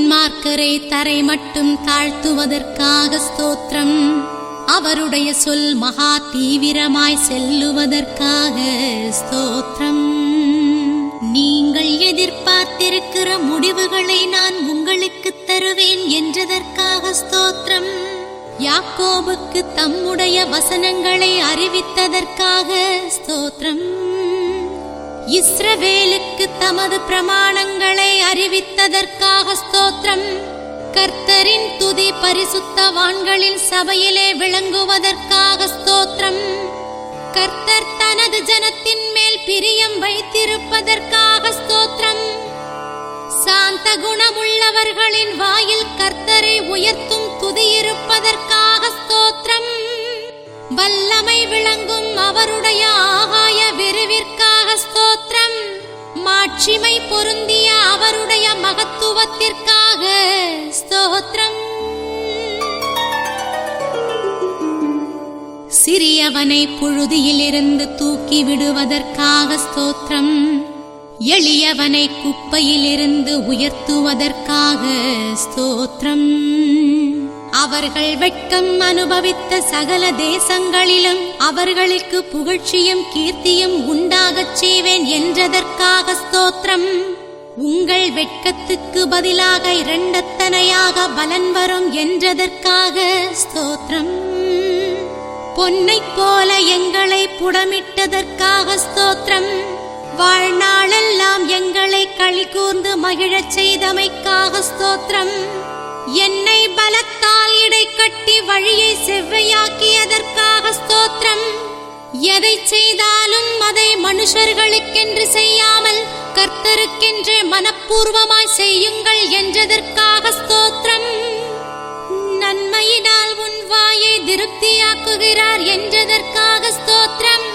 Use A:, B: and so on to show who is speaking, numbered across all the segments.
A: துன்மார்க்கரை தரை மட்டும் தாழ்த்துவதற்காக ஸ்தோத்திரம். அவருடைய சொல் மகா தீவிரமாய் செல்லுவதற்காக ஸ்தோத்திரம். நீங்கள் எதிர்பார்த்திருக்கிற முடிவுகளை நான் உங்களுக்கு தருவேன் என்றதற்காக ஸ்தோத்திரம். யாக்கோபுக்கு தம்முடைய வசனங்களை அறிவித்ததற்காக ஸ்தோத்திரம். இஸ்ரவேலுக்கு தமது பிரமாணங்களை அறிவித்ததற்காக ஸ்தோத்திரம். கர்த்தரின் துதி பரிசுத்தவான்களின் சபையிலே விளங்குவதற்காக ஸ்தோத்திரம். கர்த்தர் தனது ஜனத்தின் மேல் பிரியம் வைத்திருப்பதற்காக ஸ்தோத்திரம். சாந்த குணமுள்ளவர்களின் வாயில் கர்த்தரை உயர்த்தும் துதி இருப்பதற்காக ஸ்தோத்திரம். வல்லமை விளங்கும் அவருடைய ஆகாய விரிவிற்காக ஸ்தோத்திரம். மாட்சிமை பொருந்திய அவருடைய மகத்துவத்திற்காக ஸ்தோத்திரம். சிறியவனை புழுதியிலிருந்து தூக்கி விடுவதற்காக ஸ்தோத்திரம். எளியவனை குப்பையிலிருந்து உயர்த்துவதற்காக ஸ்தோத்திரம். அவர்கள் வெட்கம் அனுபவித்த சகல தேசங்களிலும் அவர்களுக்கு புகழ்ச்சியும் கீர்த்தியும் உண்டாகச் செய்வேன் என்றதற்காக ஸ்தோத்திரம். உங்கள் வெட்கத்துக்கு பதிலாக இரண்டத்தனையாக பலன் வரும் என்றதற்காக ஸ்தோத்திரம். பொன்னைப் போல எங்களை புடமிட்டதற்காக ஸ்தோத்திரம். வாழ்நாளெல்லாம் எங்களை களி கூர்ந்து மகிழச் செய்தமைக்காக ஸ்தோத்திரம். என்னை பலத்தால் இடை கட்டி வழியை செவ்வையாக்கியதற்காக ஸ்தோத்திரம். எதை செய்தாலும் அதை மனுஷர்களுக்கென்று செய்யாமல் கர்த்தருக்கென்று மனப்பூர்வமாய் செய்யுங்கள் என்றதற்காக ஸ்தோத்திரம். நன்மையினால் உன் வாயை திருப்தியாக்குகிறார் என்றதற்காக ஸ்தோத்திரம்.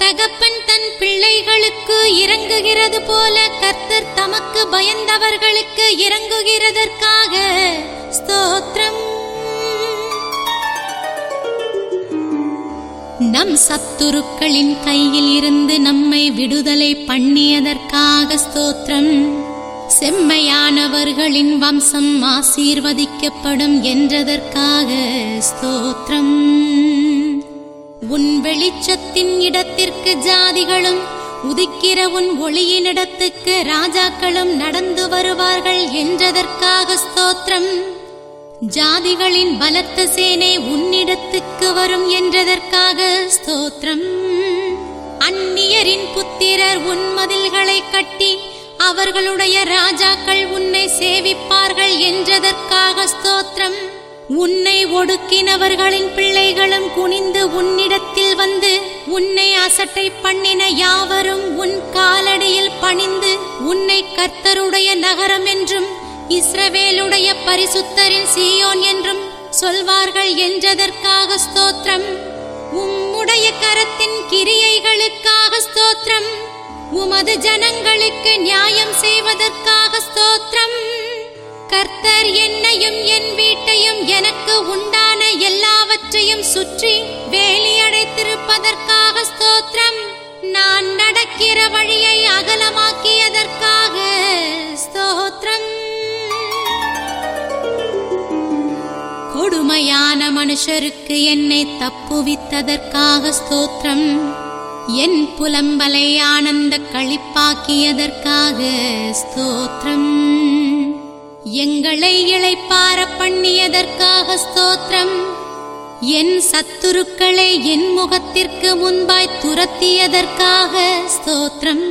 A: தகப்பன் தன் பிள்ளைகளுக்கு இறங்குகிறது போல கர்த்தர் தமக்கு பயந்தவர்களுக்கு இறங்குகிறதற்காக ஸ்தோத்திரம். நம் சத்துருக்களின் கையில் இருந்து நம்மை விடுதலை பண்ணியதற்காக ஸ்தோத்திரம். செம்மையானவர்களின் வம்சம் ஆசீர்வதிக்கப்படும் என்றதற்காக ஸ்தோத்திரம். உன் வெளிச்சத்தின் இடத்திற்கு ஜாதிகளும் உதிக்கிற உன் ஒளியினிடத்துக்கு ராஜாக்களும் நடந்து வருவார்கள் என்றதற்காக ஸ்தோத்திரம். ஜாதிகளின் பலத்த சேனை உன்னிடத்துக்கு வரும் என்றதற்காக ஸ்தோத்திரம். அந்நியரின் புத்திரர் உன் மதில்களை கட்டி அவர்களுடைய ராஜாக்கள் உன்னை சேவிப்பார்கள் என்றதற்காக ஸ்தோத்திரம். உன்னை ஒடுக்கினவர்களின் பிள்ளைகளும் குனிந்து உன்னிடத்தில் வந்து உன்னை அசட்டை பண்ணின யாவரும் உன் காலடியில் பணிந்து உன்னை கர்த்தருடைய நகரம் என்றும் இஸ்ரவேலுடைய பரிசுத்தரின் சீயோன் என்றும் சொல்வார்கள் என்றதற்காக ஸ்தோத்திரம். உம்முடைய கரத்தின் கிரியைகளுக்காக ஸ்தோத்திரம். உமது ஜனங்களுக்கு நியாயம் செய்வதற்காக ஸ்தோத்திரம். கர்த்தர் என்னையும் என் வீட்டையும் எனக்கு உண்டான எல்லாவற்றையும் சுற்றி வேலியடைத்திருப்பதற்காக ஸ்தோத்திரம். நான் நடக்கிற வழியை அகலமாக்கியதற்காக ஸ்தோத்திரம். கொடுமையான மனுஷருக்கு என்னை தப்புவித்ததற்காக ஸ்தோத்திரம். என் புலம்பலை ஆனந்த களிப்பாக்கியதற்காக ஸ்தோத்திரம். எங்களை இளைப்பார பண்ணியதற்காக ஸ்தோத்திரம். என் சத்துருக்களை என் முகத்திற்கு முன்பாய் துரத்தியதற்காக ஸ்தோத்திரம்.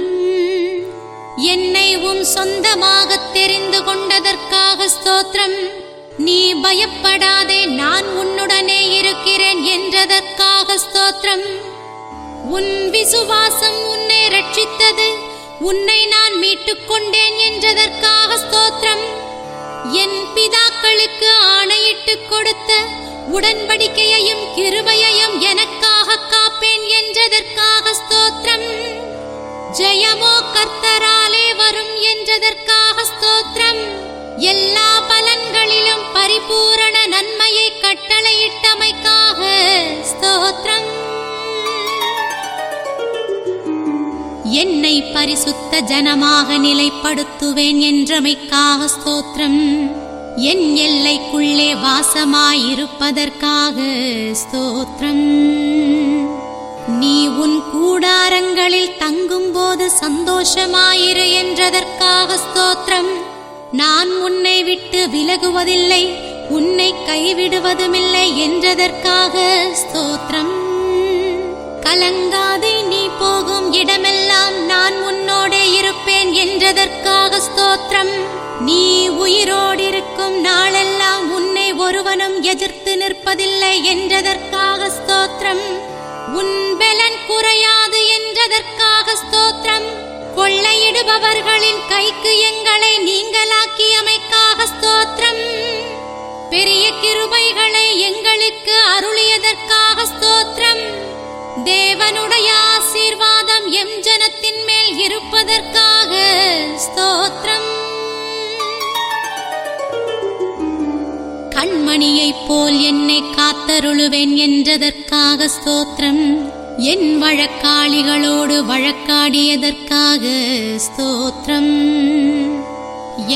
A: என்னை உம் சொந்தமாக தெரிந்து கொண்டதற்காக ஸ்தோத்திரம். நீ பயப்படாதே, நான் உன்னுடனே இருக்கிறேன் என்றதற்காக ஸ்தோத்திரம். உன் விசுவாசம் உன்னை ரட்சித்தது, உன்னை நான் மீட்டுக் கொண்டேன் என்றதற்காக ஸ்தோத்திரம். என் பிதாக்களுக்கு ஆணையிட்டு கொடுத்த உடன்படிக்கையையும் கிருபையையும் எனக்காக காப்பேன் என்றதற்காக ஸ்தோத்திரம். ஜெயமோ கர்த்தராலே வரும் என்றதற்காக ஸ்தோத்திரம். எல்லா பலன்களிலும் பரிபூரண நன்மையை கட்டளையிட்டமைக்காக ஸ்தோத்திரம். என்னை பரிசுத்த ஜனமாக நிலைப்படுத்துவேன் என்றமைக்காக ஸ்தோத்திரம். என் எல்லைக்குள்ளே வாசமாயிருப்பதற்காக ஸ்தோத்திரம். நீ உன் கூடாரங்களில் தங்கும்போது சந்தோஷமாயிரு என்றதற்காக ஸ்தோத்திரம். நான் உன்னை விட்டு விலகுவதில்லை, உன்னை கைவிடுவதுமில்லை என்றதற்காக ஸ்தோத்திரம். கலங்காதே, நீ போகும் இடமெல்லாம் நான் உன்னோடே இருப்பேன் என்றதற்காக ஸ்தோத்திரம். நீ உயிரோடிருக்கும் நாளெல்லாம் உன்னை ஒருவனும் எதிர்த்து நிற்பதில்லை என்றதற்காக ஸ்தோத்திரம். உன் பலன் குறையாது என்றதற்காக ஸ்தோத்திரம். கொள்ளையிடுபவர்களின் கைக்கு எங்களை நீங்களாக்கியமைக்காக ஸ்தோத்திரம். பெரிய கிருபைகளை எங்களுக்கு அருளியதற்காக ஸ்தோத்திரம். தேவனுடைய ஆசீர்வாதம் எம் ஜனத்தின் மேல் இருப்பதற்காக ஸ்தோத்திரம். கண்மணியைப் போல் என்னை காத்தருளுவேன் என்றதற்காக ஸ்தோத்திரம். என் வழக்காளிகளோடு வழக்காடியதற்காக ஸ்தோத்திரம்.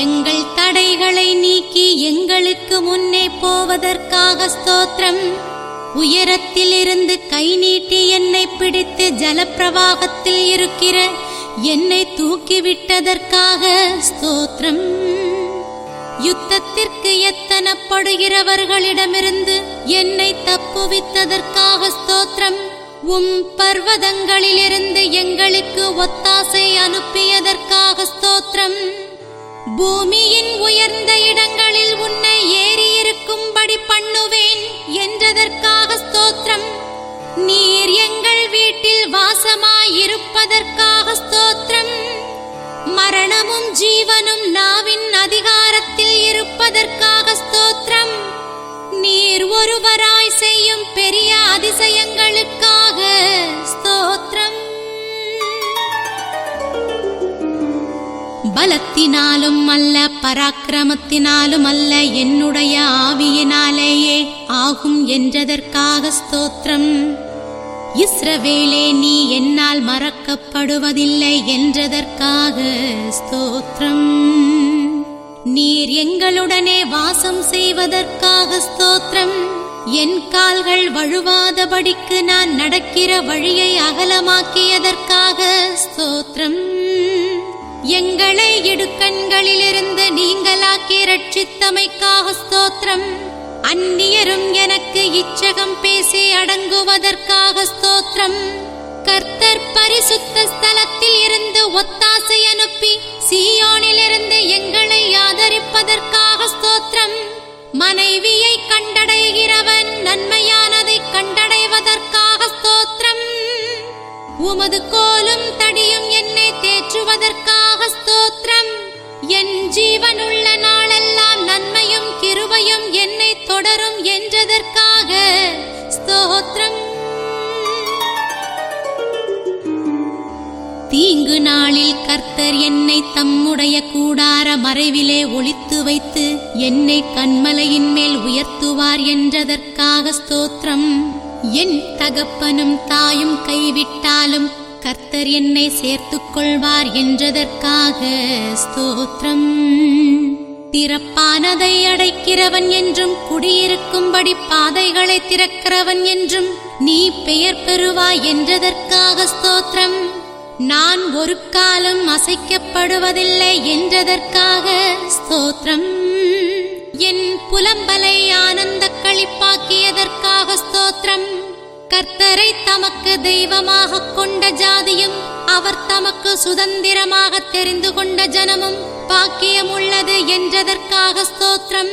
A: எங்கள் தடைகளை நீக்கி எங்களுக்கு முன்னே போவதற்காக ஸ்தோத்திரம். உயரத்திலிருந்து கை நீட்டி என்னை பிடித்து ஜலப்பிரவாகத்தில் இருக்கிற என்னை தூக்கிவிட்டதற்காக ஸ்தோத்திரம். யுத்தத்திற்கு எத்தனப்படுகிறவர்களிடமிருந்து என்னை தப்புவித்ததற்காக ஸ்தோத்திரம். உம் பர்வதங்களிலிருந்து எங்களுக்கு ஒத்தாசை அனுப்பியதற்காக ஸ்தோத்திரம். பூமியின் உயர்ந்த இடங்களில் உன்னை ஏறியிருக்கும்படி பண்ணுவேன் என்றதற்காக ஸ்தோத்திரம். நீர் எங்கள் வீட்டில் வாசமாயிருப்பதற்காக ஸ்தோத்திரம். மரணமும் ஜீவனும் நாவின் அதிகாரத்தில் இருப்பதற்காக ஸ்தோத்திரம். நீர் ஒருவராய் செய்யும் பெரிய அதிசயங்களுக்காக ஸ்தோத்திரம். பலத்தினாலும் அல்ல, பராக்கிரமத்தினாலும் அல்ல, என்னுடைய ஆவியினாலேயே ஆகும் என்றதற்காக ஸ்தோத்திரம். இஸ்ரவேலே, நீ என்னால் மறக்கப்படுவதில்லை என்றதற்காக ஸ்தோத்திரம். நீர் எங்களுடனே வாசம் செய்வதற்காக ஸ்தோத்திரம். என் கால்கள் வழுவாதபடிக்கு நான் நடக்கிற வழியை அகலமாக்கியதற்காக ஸ்தோத்திரம். எங்களை இடுக்கண்களிலிருந்து நீங்களாக்கி ரட்சித்தமைக்காக ஸ்தோத்திரம். அந்நியரும் எனக்கு இச்சகம் பேசி அடங்குவதற்காக ஸ்தோத்திரம். கர்த்தர் பரிசுத்த ஸ்தலத்தில் இருந்து ஒத்தாசை அனுப்பி சீயோனிலிருந்து எங்களை ஆதரிப்பதற்காக ஸ்தோத்திரம். மனைவியை கண்டடைகிறவன் நன்மையானதை கண்டடைவதற்காக ஸ்தோத்திரம். உமது கோலும் தடியும் என்னை தேற்றுவதற்காக ஸ்தோத்திரம். என் ஜீவனுள்ள நாளெல்லாம் நன்மையும் கிருபையும் என்னை தொடரும் என்றதற்காக ஸ்தோத்திரம். தீங்கு நாளில் கர்த்தர் என்னை தம்முடைய கூடார மறைவிலே ஒளித்து வைத்து என்னை கன்மலையின் மேல் உயர்த்துவார் என்றதற்காக ஸ்தோத்திரம். என் தகப்பனும் தாயும் கைவிட்டாலும் கர்த்தர் என்னை சேர்த்துக் கொள்வார் என்றதற்காக ஸ்தோத்திரம். திறப்பானதை அடைக்கிறவன் என்றும் குடியிருக்கும்படி பாதைகளை திறக்கிறவன் என்றும் நீ பெயர் பெறுவாய் என்றதற்காக ஸ்தோத்திரம். நான் ஒரு காலம் அசைக்கப்படுவதில்லை என்றதற்காக ஸ்தோத்திரம். என் புலம்பலை ஆனந்த களிப்பாக்கியதற்காக ஸ்தோத்திரம். கர்த்தரை தமக்கு தெய்வமாக கொண்ட ஜாதியும் அவர் தமக்கு சுதந்திரமாக தெரிந்து கொண்ட ஜனமும் பாக்கியமுள்ளது என்றதற்காக ஸ்தோத்திரம்.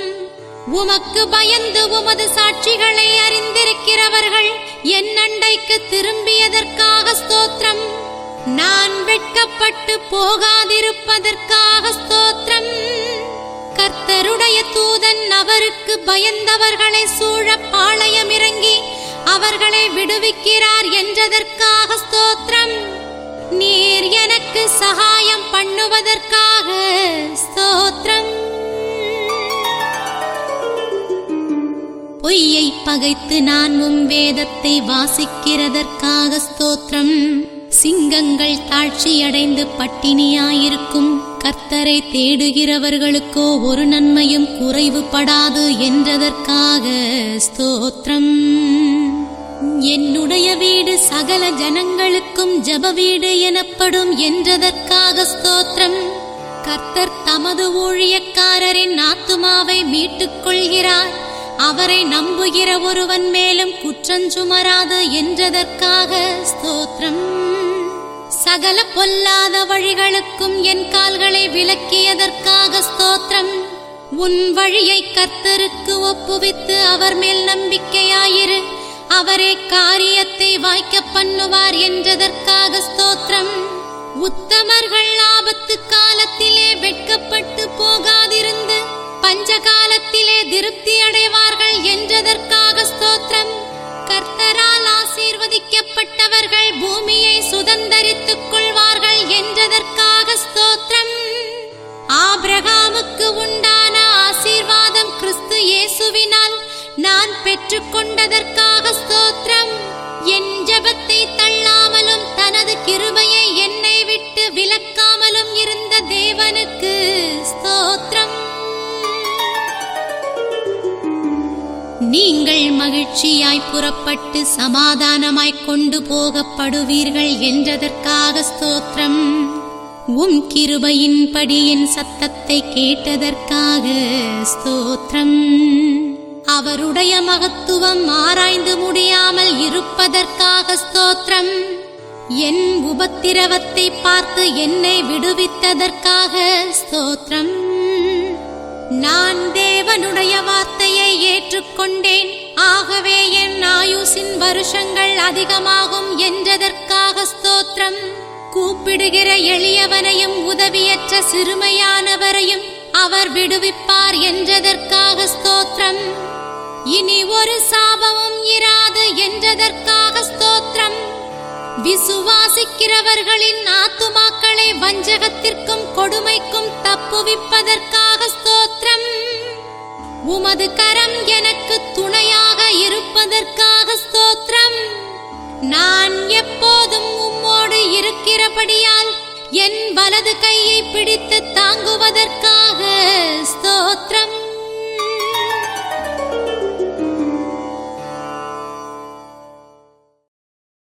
A: உமக்கு பயந்து உமது சாட்சிகளை அறிந்திருக்கிறவர்கள் என் அண்டைக்கு திரும்பியதற்காக ஸ்தோத்திரம். நான் வெட்கப்பட்டு போகாதிருப்பதற்காக ஸ்தோத்திரம். கர்த்தருடைய தூதன் அவருக்கு பயந்தவர்களை சூழ பாளையம் இறங்கி அவர்களை விடுவிக்கிறார் என்றதற்காக ஸ்தோத்திரம். நீர் எனக்கு சகாயம் பண்ணுவதற்காக ஸ்தோத்திரம். பொய்யை பகைத்து நான் உம் வேதத்தை வாசிக்கிறதற்காக ஸ்தோத்திரம். சிங்கங்கள் தாழ்ச்சியடைந்து பட்டினியாயிருக்கும். கர்த்தரை தேடுகிறவர்களுக்கோ ஒரு நன்மையும் குறைவுபடாது என்றதற்காக ஸ்தோத்திரம். என்னுடைய வீடு சகல ஜனங்களுக்கும் ஜெப வீடு எனப்படும் என்றதற்காக ஸ்தோத்திரம். கர்த்தர் தமது ஊழியக்காரரின் ஆத்துமாவை மீட்டுக் கொள்கிறார். அவரை நம்புகிற ஒருவன் மேலும் குற்றஞ்சுமராது என்றதற்காக ஸ்தோத்திரம். சகல பொல்லாத வழிகளுக்கும் என் கால்களை விலக்கியதற்காக ஸ்தோத்திரம். உன் வழியை கர்த்தருக்கு ஒப்புவித்து அவர் மேல் நம்பிக்கையாயிரு. அவரே காரியத்தை வாய்க்க பண்ணுவார் என்றதற்காக ஸ்தோத்திரம். உத்தமர்கள் ஆபத்து காலத்திலே வெட்கப்பட்டு போகாதிருந்து பஞ்ச காலத்திலே திருப்தி அடைவார்கள் என்றதற்காக ஸ்தோத்திரம். கர்த்தரால் ஆசீர்வதிக்கப்பட்டவர்கள் பூமியை சுதந்தரித்துக் கொள்வார்கள் என்றதற்காக ஸ்தோத்திரம். ஆபிரகாமுக்கு உண்டான ஆசீர்வாதம் கிறிஸ்து இயேசுவினால் நான் பெற்றுக்கொண்டதற்காக ஸ்தோத்திரம். என் ஜெபத்தை தள்ளாமலும் தனது கிருபையை என்னை விட்டு விலக்காமலும் இருந்த தேவனுக்கு ஸ்தோத்திரம். நீங்கள் மகிழ்ச்சியாய் புறப்பட்டு சமாதானமாய் கொண்டு போகப்படுவீர்கள் என்றதற்காக ஸ்தோத்திரம். உம் கிருபையின்படி என் சத்தத்தை கேட்டதற்காக ஸ்தோத்திரம். அவருடைய மகத்துவம் ஆராய்ந்து முடியாமல் இருப்பதற்காக ஸ்தோத்திரம். என் உபத்திரவத்தை பார்த்து என்னை விடுவித்ததற்காக ஸ்தோத்திரம். நான் தேவனுடைய வார்த்தையை ஏற்றுக்கொண்டேன். ஆகவே என் ஆயுசின் வருஷங்கள் அதிகமாகும் என்றதற்காக ஸ்தோத்திரம். கூப்பிடுகிற எளியவனையும் உதவியற்ற சிறுமையானவரையும் அவர் விடுவிப்பார் என்றதற்காக ஸ்தோத்திரம். இனி ஒரு சாபமும் இராது என்றதற்காக ஸ்தோத்திரம். விசுவாசிக்கிறவர்களின் ஆத்துமாக்களை வஞ்சகத்திற்கும் கொடுமைக்கும் தப்புவிப்பதற்காக ஸ்தோத்திரம். உமது கரம் எனக்கு துணையாக இருப்பதற்காக ஸ்தோத்திரம். நான் எப்போதும் உம்மோடு இருக்கிறபடியால் என் வலது கையை பிடித்து தாங்குவதற்காக